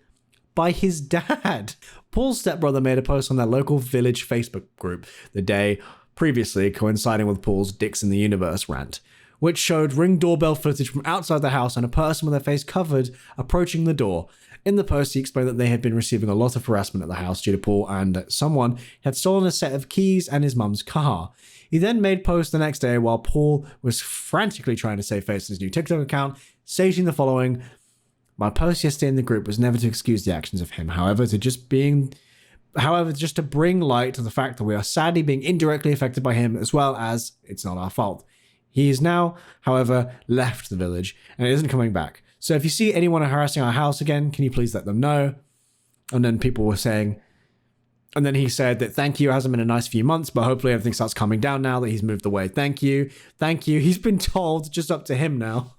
by his dad. Paul's stepbrother made a post on their local village Facebook group the day previously, coinciding with Paul's Dicks in the Universe rant, which showed Ring doorbell footage from outside the house and a person with their face covered approaching the door. In the post, he explained that they had been receiving a lot of harassment at the house due to Paul, and that someone had stolen a set of keys and his mum's car. He then made posts the next day while Paul was frantically trying to save face in his new TikTok account, stating the following: "My post yesterday in the group was never to excuse the actions of him, however, just to bring light to the fact that we are sadly being indirectly affected by him, as well as it's not our fault. He is now, however, left the village and isn't coming back. So if you see anyone harassing our house again, can you please let them know?" And then people were saying, and then he said that thank you, it hasn't been a nice few months, but hopefully everything starts calming down now that he's moved away. Thank you. Thank you. He's been told, just up to him now.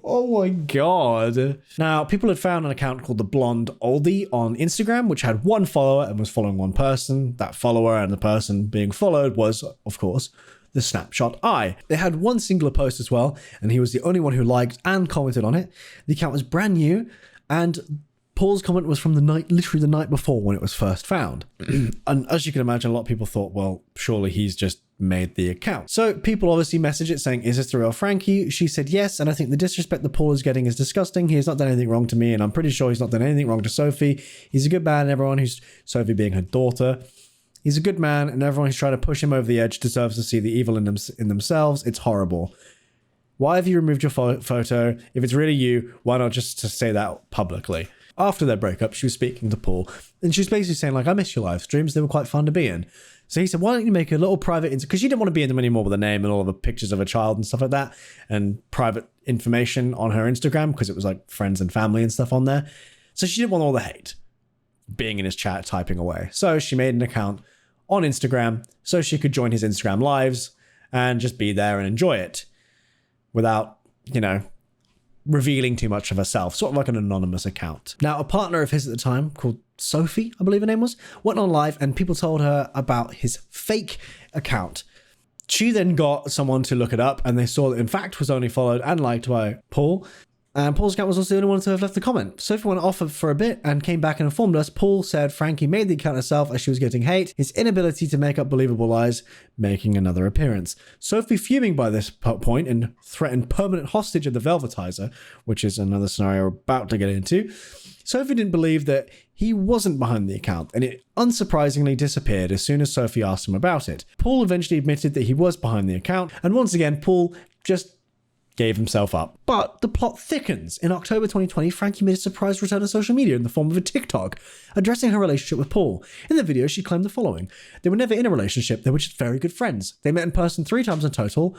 Oh my God. Now, people had found an account called The Blonde Oldie on Instagram, which had one follower and was following one person. That follower and the person being followed was, of course, TheSnapshotEye. They had one singular post as well, and he was the only one who liked and commented on it. The account was brand new, and Paul's comment was from literally the night before when it was first found. And as you can imagine, a lot of people thought, well, surely he's just made the account. So people obviously messaged it saying, "Is this the real Frankie?" She said yes, and I think the disrespect that Paul is getting is disgusting. He has not done anything wrong to me, and I'm pretty sure he's not done anything wrong to Sophie. He's a good man, and everyone who's Sophie being her daughter. He's a good man, and everyone who's trying to push him over the edge deserves to see the evil in themselves. It's horrible. Why have you removed your photo? If it's really you, why not just to say that publicly? After their breakup, she was speaking to Paul, and she was basically saying, like, I miss your live streams. They were quite fun to be in. So he said, why don't you make a little private, because she didn't want to be in them anymore with a name and all of the pictures of a child and stuff like that, and private information on her Instagram, because it was like friends and family and stuff on there. So she didn't want all the hate being in his chat, typing away. So she made an account on Instagram so she could join his Instagram lives and just be there and enjoy it without, revealing too much of herself, sort of like an anonymous account. Now, a partner of his at the time, called Sophie, I believe her name was, went on live and people told her about his fake account. She then got someone to look it up, and they saw that in fact was only followed and liked by Paul. And Paul's account was also the only one to have left the comment. Sophie went off for a bit and came back and informed us. Paul said Frankie made the account herself as she was getting hate. His inability to make up believable lies, making another appearance. Sophie, fuming by this point and threatened permanent hostage of the Velvetizer, which is another scenario we're about to get into. Sophie didn't believe that he wasn't behind the account, and it unsurprisingly disappeared as soon as Sophie asked him about it. Paul eventually admitted that he was behind the account, and once again, Paul just gave himself up. But the plot thickens. In October 2020, Frankie made a surprise return to social media in the form of a TikTok, addressing her relationship with Paul. In the video, she claimed the following. They were never in a relationship, they were just very good friends. They met in person 3 times in total.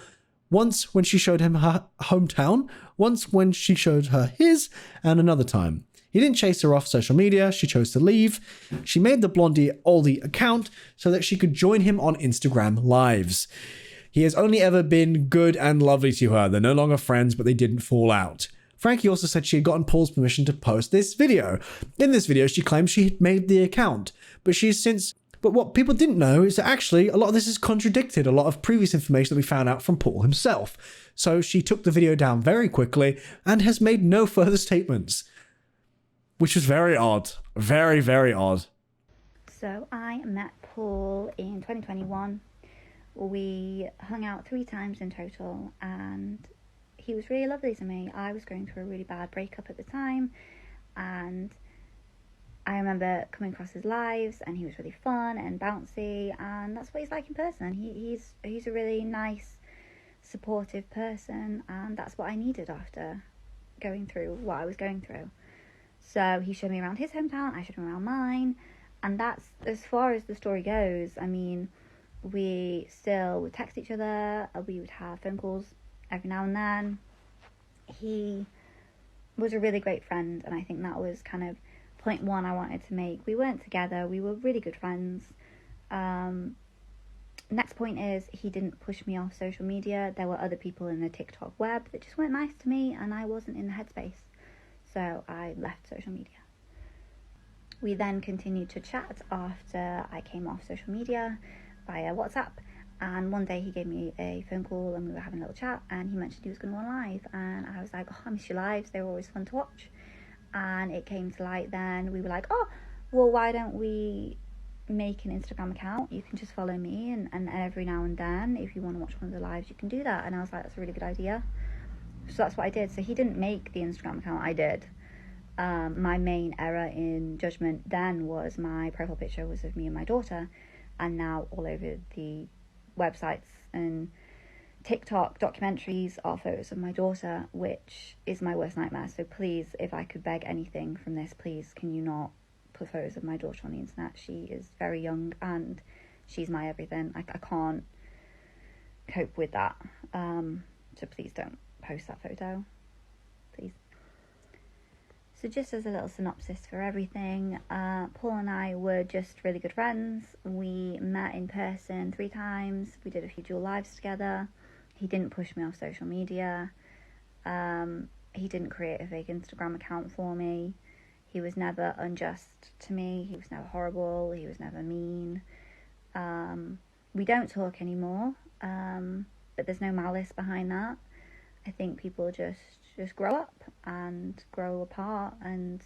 Once when she showed him her hometown, once when she showed her his, and another time. He didn't chase her off social media, she chose to leave. She made the Blondie Oldie account so that she could join him on Instagram Lives. He has only ever been good and lovely to her. They're no longer friends, but they didn't fall out. Frankie also said she had gotten Paul's permission to post this video. In this video, she claimed she had made the account, but what people didn't know is that actually a lot of this is contradicted a lot of previous information that we found out from Paul himself. So she took the video down very quickly and has made no further statements, which was very odd. Very, very odd. So I met Paul in 2021. We hung out 3 times in total, and he was really lovely to me. I was going through a really bad breakup at the time, and I remember coming across his lives, and he was really fun and bouncy, and that's what he's like in person. He's a really nice, supportive person, and that's what I needed after going through what I was going through. So he showed me around his hometown, I showed him around mine, and that's as far as the story goes. I mean, we still would text each other, we would have phone calls every now and then. He was a really great friend, and I think that was kind of point 1 I wanted to make. We weren't together, we were really good friends. Next point is, he didn't push me off social media. There were other people in the TikTok web that just weren't nice to me, and I wasn't in the headspace, so I left social media. We then continued to chat after I came off social media via WhatsApp, and one day he gave me a phone call and we were having a little chat, and he mentioned he was going to go on live, and I was like, oh, I miss your lives, they were always fun to watch. And it came to light then, we were like, oh, well, why don't we make an Instagram account? You can just follow me, and every now and then if you want to watch one of the lives you can do that. And I was like, that's a really good idea. So that's what I did. So he didn't make the Instagram account, I did. My main error in judgment then was my profile picture was of me and my daughter, and now all over the websites and TikTok documentaries are photos of my daughter, which is my worst nightmare. So please, if I could beg anything from this, please can you not put photos of my daughter on the internet? She is very young and she's my everything. I can't cope with that. So please don't post that photo, please. So just as a little synopsis for everything, Paul and I were just really good friends. We met in person 3 times. We did a few dual lives together. He didn't push me off social media. He didn't create a fake Instagram account for me. He was never unjust to me. He was never horrible. He was never mean. We don't talk anymore, but there's no malice behind that. I think people just grow up and grow apart, and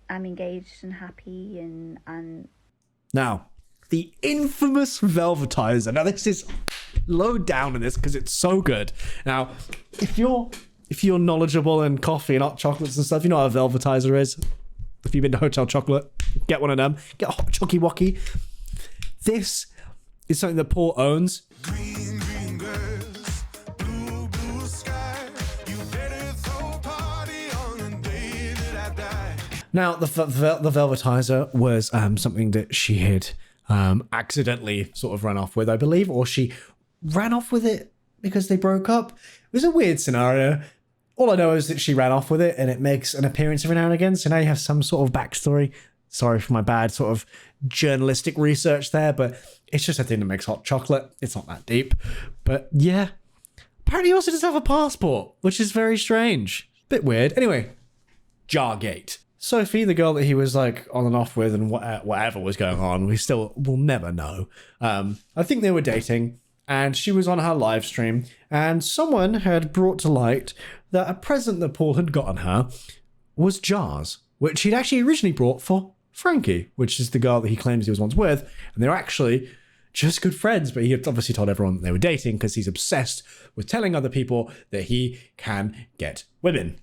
I'm engaged and happy and Now, the infamous Velvetizer. Now, this is low down in this because it's so good. Now, if you're knowledgeable in coffee and hot chocolates and stuff, you know what a Velvetizer is. If you've been to Hotel Chocolate, get one of them. Get a hot chocky wocky. This is something that Paul owns. Green, green grass, blue, blue sky. You better throw a party on the day that I die. Now, the Velvetizer was something that she had accidentally sort of run off with, I believe, or she ran off with it because they broke up. It was a weird scenario. All I know is that she ran off with it and it makes an appearance every now and again. So now you have some sort of backstory. Sorry for my bad sort of journalistic research there, but it's just a thing that makes hot chocolate. It's not that deep. But yeah, apparently he also doesn't have a passport, which is very strange. Bit weird. Anyway, Jargate. Sophie, the girl that he was like on and off with and whatever was going on, we still will never know. I think they were dating. and she was on her live stream, and someone had brought to light that a present that Paul had gotten her was jars, which he'd actually originally brought for Frankie, which is the girl that he claims he was once with, and they were actually just good friends, but he had obviously told everyone that they were dating because he's obsessed with telling other people that he can get women.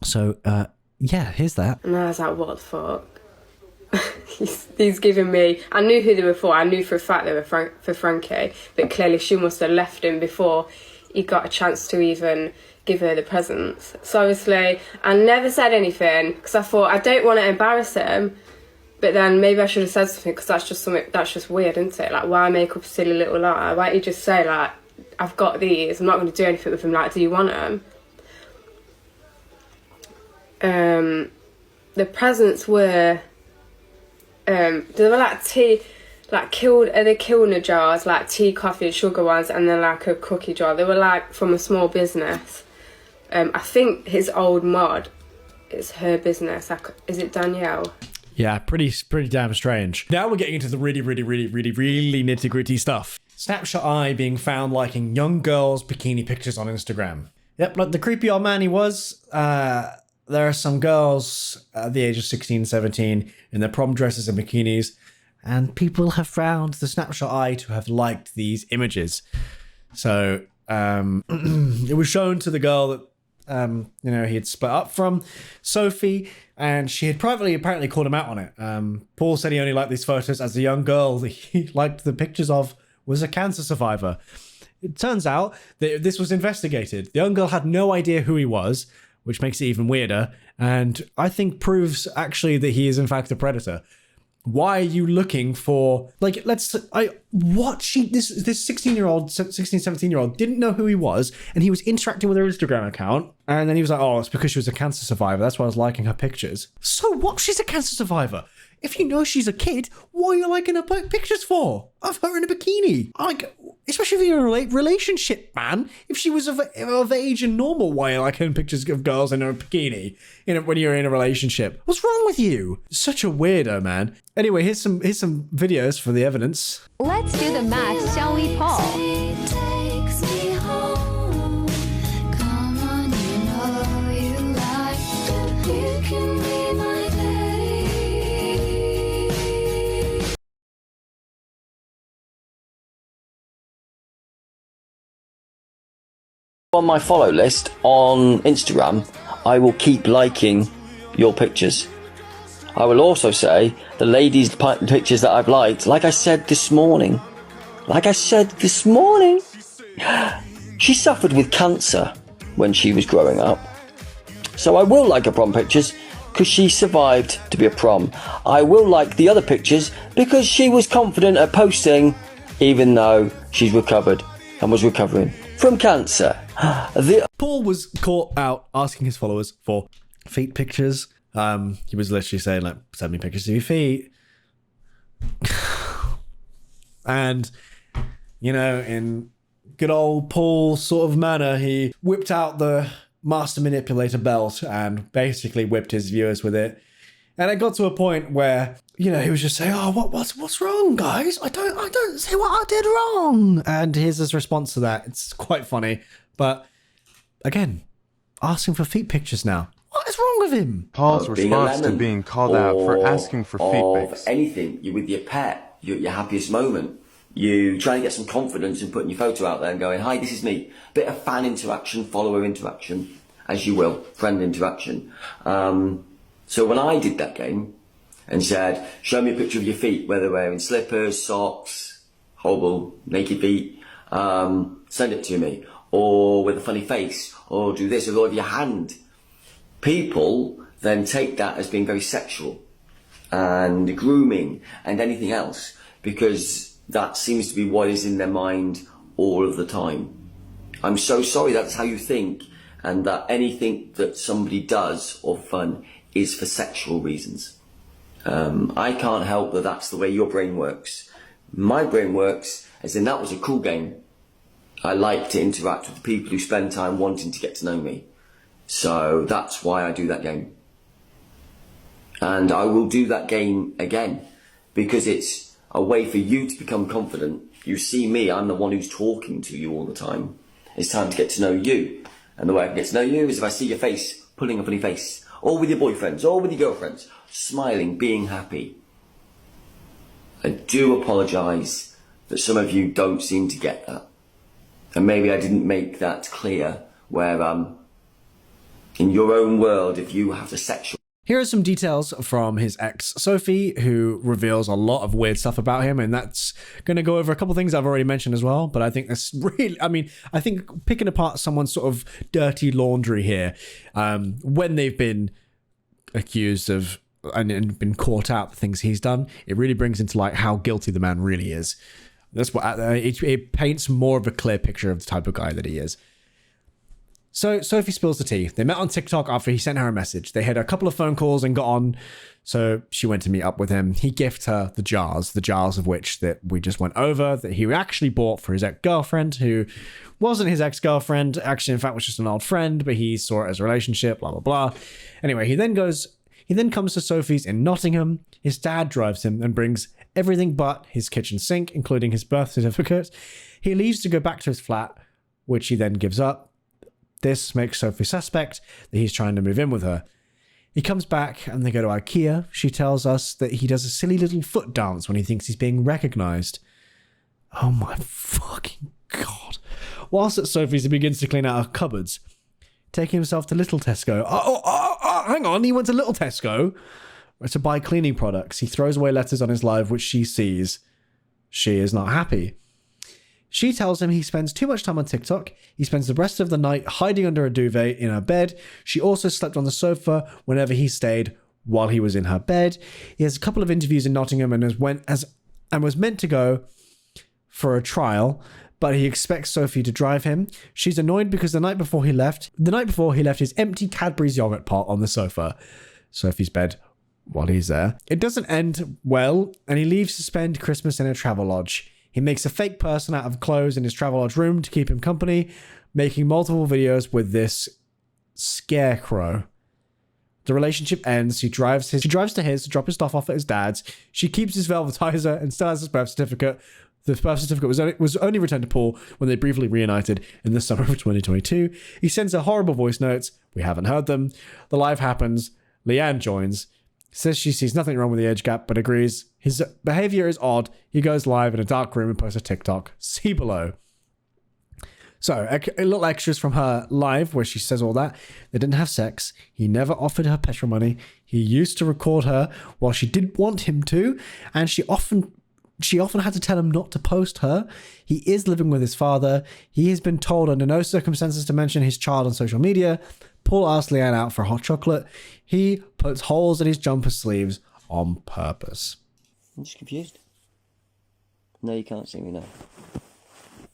So, yeah, here's that. And I was like, what the fuck? he's giving me... I knew who they were for. I knew for a fact they were for Frankie, but clearly she must have left him before he got a chance to even give her the presents. So obviously, I never said anything because I thought, I don't want to embarrass him, but then maybe I should have said something because that's just weird, isn't it? Like, why make up a silly little lie? Why don't you just say, like, I've got these, I'm not going to do anything with them, like, do you want them? The presents were, they were like tea, like Kilner jars, like tea, coffee and sugar ones, and then like a cookie jar. They were like from a small business. I think his old mod, it's her business. Like, is it Danielle? Yeah, pretty damn strange. Now we're getting into the really nitty gritty stuff. TheSnapshotEye being found liking young girls' bikini pictures on Instagram. Yep, like the creepy old man he was, there are some girls at the age of 16, 17 in their prom dresses and bikinis, and people have found TheSnapshotEye to have liked these images. So it was shown to the girl that he had split up from, Sophie, and she had privately apparently called him out on it. Paul said he only liked these photos as the young girl that he liked the pictures of was a cancer survivor. It turns out that this was investigated. The young girl had no idea who he was, which makes it even weirder, and I think proves actually that he is in fact a predator. Why are you looking for, like, this 16-year-old, 16, 17-year-old didn't know who he was, and he was interacting with her Instagram account, and then he was like, oh, it's because she was a cancer survivor, that's why I was liking her pictures. So what? She's a cancer survivor. If you know she's a kid, what are you liking her pictures for? Of her in a bikini. Like, especially if you're in a relationship, man. If she was of age and normal, why are you liking pictures of girls in a bikini when you're in a relationship? What's wrong with you? Such a weirdo, man. Anyway, here's some videos for the evidence. Let's do the math, shall we, Paul? On my follow list on Instagram, I will keep liking your pictures. I will also say the ladies' pictures that I've liked, like I said this morning, she suffered with cancer when she was growing up. So I will like her prom pictures because she survived to be a prom. I will like the other pictures because she was confident at posting, even though she's recovered and was recovering from cancer. Paul was caught out asking his followers for feet pictures. He was literally saying, like, send me pictures of your feet. And, in good old Paul sort of manner, he whipped out the master manipulator belt and basically whipped his viewers with it. And it got to a point where, he was just saying, oh, what's wrong, guys? I don't say what I did wrong. And here's his response to that. It's quite funny. But again, asking for feet pictures now. What is wrong with him? Paul's response to being called out for asking for feet pics. Anything, you're with your pet, you're at your happiest moment. You try and get some confidence in putting your photo out there and going, hi, this is me. Bit of fan interaction, follower interaction, as you will, friend interaction. So when I did that game and said, show me a picture of your feet, whether wearing slippers, socks, hobble, naked feet, send it to me. Or with a funny face, or do this, or with your hand. People then take that as being very sexual and grooming and anything else, because that seems to be what is in their mind all of the time. I'm so sorry that's how you think, and that anything that somebody does or fun is for sexual reasons. I can't help that that's the way your brain works. My brain works as in that was a cool game. I like to interact with people who spend time wanting to get to know me. So that's why I do that game. And I will do that game again, because it's a way for you to become confident. You see me, I'm the one who's talking to you all the time. It's time to get to know you. And the way I can get to know you is if I see your face, pulling a funny face, or with your boyfriends, or with your girlfriends, smiling, being happy. I do apologise that some of you don't seem to get that. And maybe I didn't make that clear, where in your own world, if you have the sexual... Here are some details from his ex, Sophie, who reveals a lot of weird stuff about him, and that's going to go over a couple of things I've already mentioned as well, but I think that's really, I think picking apart someone's sort of dirty laundry here, when they've been accused of and been caught out the things he's done, it really brings into light how guilty the man really is. That's what it paints more of a clear picture of the type of guy that he is. So Sophie spills the tea. They met on TikTok after he sent her a message. They had a couple of phone calls and got on, so she went to meet up with him. He gifted her the jars of which that we just went over, that he actually bought for his ex-girlfriend, who wasn't his ex-girlfriend, actually in fact was just an old friend, but he saw it as a relationship, blah, blah, blah. Anyway, he then comes to Sophie's in Nottingham. His dad drives him and brings everything but his kitchen sink, including his birth certificate. He leaves to go back to his flat, which he then gives up. This makes Sophie suspect that he's trying to move in with her. He comes back and they go to IKEA. She tells us that he does a silly little foot dance when he thinks he's being recognised. Oh my fucking God. Whilst at Sophie's, he begins to clean out her cupboards, taking himself to Little Tesco. Hang on, he went to Little Tesco to buy cleaning products. He throws away letters on his live, which she sees. She is not happy. She tells him he spends too much time on TikTok. He spends the rest of the night hiding under a duvet in her bed. She also slept on the sofa whenever he stayed while he was in her bed. He has a couple of interviews in Nottingham and was meant to go for a trial, but he expects Sophie to drive him. She's annoyed because the night before he left his empty Cadbury's yogurt pot on the sofa, Sophie's bed, while he's there. It doesn't end well, and he leaves to spend Christmas in a travel lodge. He makes a fake person out of clothes in his travel lodge room to keep him company, making multiple videos with this scarecrow. The relationship ends. She drives to his to drop his stuff off at his dad's. She keeps his velvetizer and still has his birth certificate. The birth certificate was only returned to Paul when they briefly reunited in the summer of 2022. He sends her horrible voice notes. We haven't heard them. The live happens. Leanne joins. Says she sees nothing wrong with the age gap, but agrees his behavior is odd. He goes live in a dark room and posts a TikTok. See below. So, a little extras from her live where she says all that. They didn't have sex. He never offered her petrol money. He used to record her while she didn't want him to, and she often had to tell him not to post her. He is living with his father. He has been told under no circumstances to mention his child on social media. Paul asked Leanne out for hot chocolate. He puts holes in his jumper sleeves on purpose. I'm just confused. No, you can't see me now.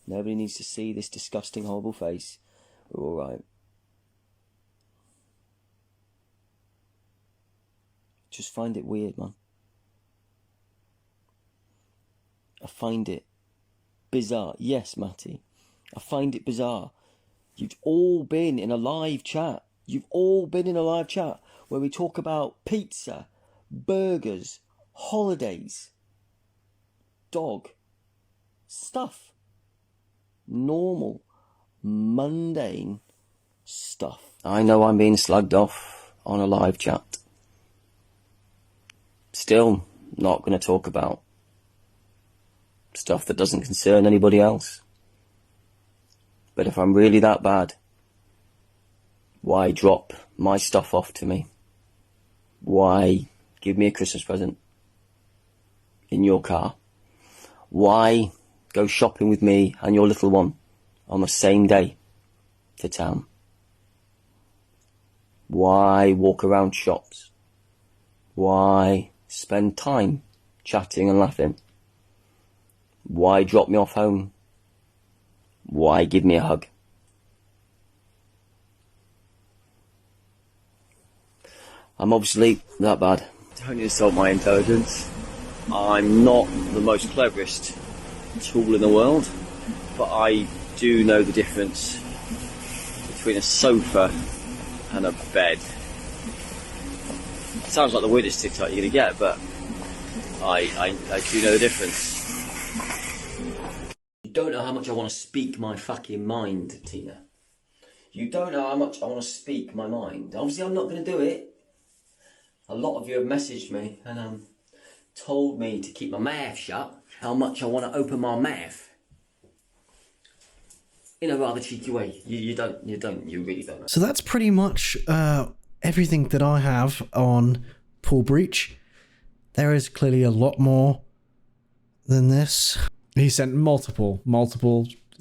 Nobody needs to see this disgusting, horrible face. We're all right. Just find it weird, man. I find it bizarre. Yes, Matty. I find it bizarre. You've all been in a live chat. You've all been in a live chat where we talk about pizza, burgers, holidays, dog, stuff. Normal, mundane stuff. I know I'm being slugged off on a live chat. Still not going to talk about stuff that doesn't concern anybody else. But if I'm really that bad, why drop my stuff off to me? Why give me a Christmas present in your car? Why go shopping with me and your little one on the same day to town? Why walk around shops? Why spend time chatting and laughing? Why drop me off home? Why give me a hug? I'm obviously that bad. Don't insult my intelligence. I'm not the most cleverest tool in the world, but I do know the difference between a sofa and a bed. It sounds like the weirdest TikTok you're going to get, but I do know the difference. You don't know how much I want to speak my fucking mind, Tina. You don't know how much I want to speak my mind. Obviously, I'm not going to do it. A lot of you have messaged me and told me to keep my mouth shut. How much I want to open my mouth. In a rather cheeky way. You really don't know. So that's pretty much everything that I have on Paul Breach. There is clearly a lot more than this. He sent multiple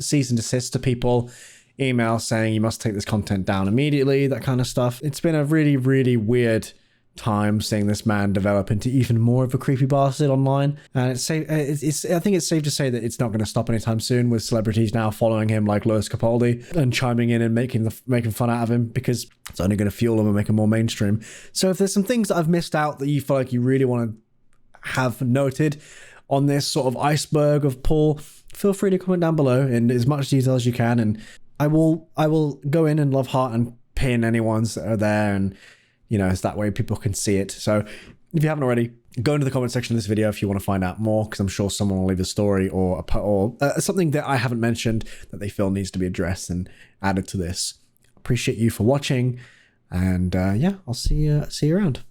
cease and desist to people, emails saying you must take this content down immediately, that kind of stuff. It's been a really, really weird time seeing this man develop into even more of a creepy bastard online, and I think it's safe to say that it's not going to stop anytime soon, with celebrities now following him like Lewis Capaldi and chiming in and making fun out of him, because it's only going to fuel him and make him more mainstream. So if there's some things that I've missed out that you feel like you really want to have noted on this sort of iceberg of Paul, feel free to comment down below in as much detail as you can, and I will go in and love heart and pin anyone's that are there, and you know, it's that way people can see it. So if you haven't already, go into the comment section of this video if you want to find out more, because I'm sure someone will leave a story or something that I haven't mentioned that they feel needs to be addressed and added to this. Appreciate you for watching, and yeah, I'll see you around.